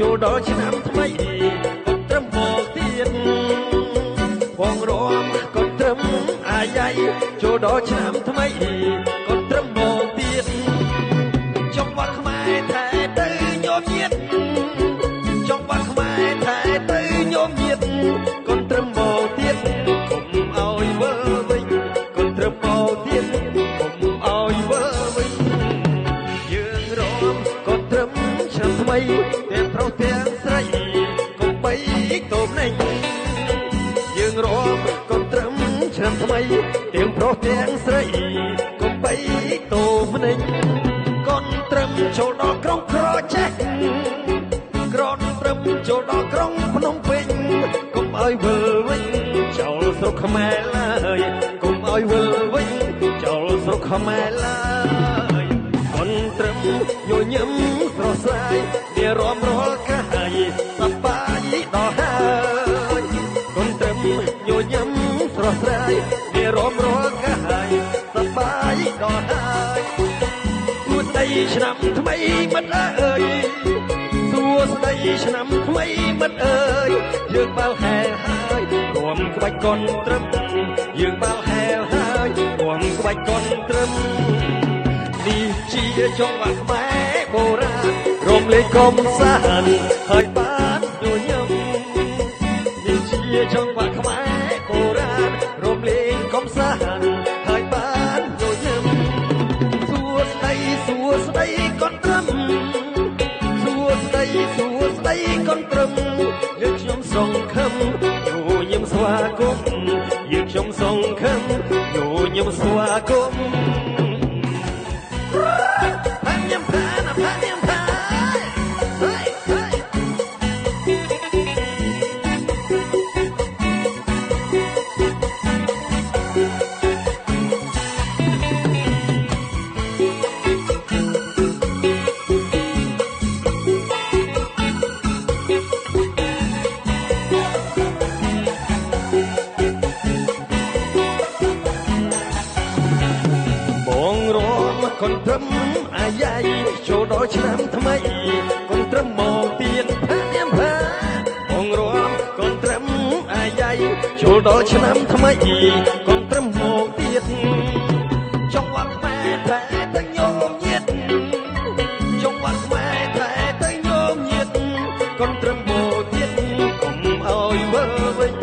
ចូលដល់ឆ្នាំថ្មីកូនត្រឹមមកទៀតបងរំកូនត្រឹមអាយ៉ៃចូលដល់ឆ្នាំថ្មីកូនត្រឹមមកទៀតចង់បាត់ខ្មែរថែទៅញោមញាតចង់បាត់ខ្មែរថែទៅញោមញាតកូនត្រឹមមកទៀតកុំឲ្យវើវិញកូនត្រឹមមកទៀតកុំឲ្យវើវិញយើងរំកូនត្រឹមឆ្នាំថ្មីទាំងប្រុសទាំងស្រីកុំបីតូបនេះយើងរំកូនត្រឹមឆ្នាំថ្មីទាំងប្រុសទាំងស្រីកុំបីតូបនេះកូនត្រឹមចូលដល់ក្រុងក្រចេះក្រនត្រឹមចូលដល់ក្រុងភ្នំពេញកុំឲ្យវិលវិញចូលស្រុកខ្មែរឡើយកុំឲ្យវិលវិញចូលស្រុកខ្មែរឡើយកូនត្រឹមញញឹមស្រស់ស្រាយវារំរាល់កាយសប្បាយដល់ហើយកូនត្រឹមញញឹមស្រស់ស្រាយវារំរាល់កាយសប្បាយដល់ហើយគួរស្ដីឆ្នាំថ្មីមិត្តអើយសួស្ដីឆ្នាំថ្មីមិត្តអើយយើងបើហែលហើយរួមក្បាច់កូនត្រឹមយើងបើហែលហើយរួមក្បាច់កូនត្រឹមនេះជាចង្វាក់ខ្មែរបុរាណរំលេងកំសាន្តហើយបានញញឹមនេះជាចង្វាក់ខ្មែរបុរាណរំលេងកំសាន្តហើយបានញញឹមសួស្ដីកូនត្រឹមសួស្ដីកូនត្រឹមយើងខ្ញុំសង្ឃឹមញញឹមស្វាគមន៍យើងខ្ញុំសង្ឃឹមញញឹមស្វាគមន៍ផាញ់ផាណាផាញ់ផាកូនត្រឹមអាយ៉ៃចូលដល់ឆ្នាំថ្មីកូនត្រឹមមកទៀតផាញ់ផាបងរំកូនត្រឹមអាយ៉ៃចូលដល់ឆ្នាំថ្មីកូនត្រឹមមកទៀតចង់វាក់ខ្មែរតែទៅញោមញាតចង់វាក់ខ្មែរតែទៅញោមញាតកូនត្រឹមមកទៀតកុំឲ្យវិលវិញ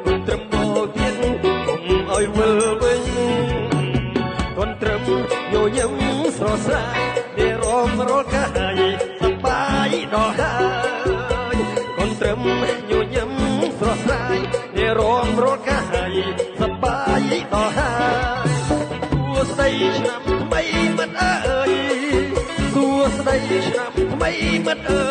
កូនត្រឹមមកទៀតកុំឲ្យវិលវិញកូនត្រឹមញញឹមស្រស់ស្រាយដែលរំរលកាយសប្បាយដល់ហើយកូនត្រឹមញញឹមស្រស់ស្រាយដែលរំរលកាយសប្បាយដល់ហើយសួស្ដីឆ្នាំថ្មីមិត្តអើយសួស្ដីឆ្នាំថ្មីមិត្តអើ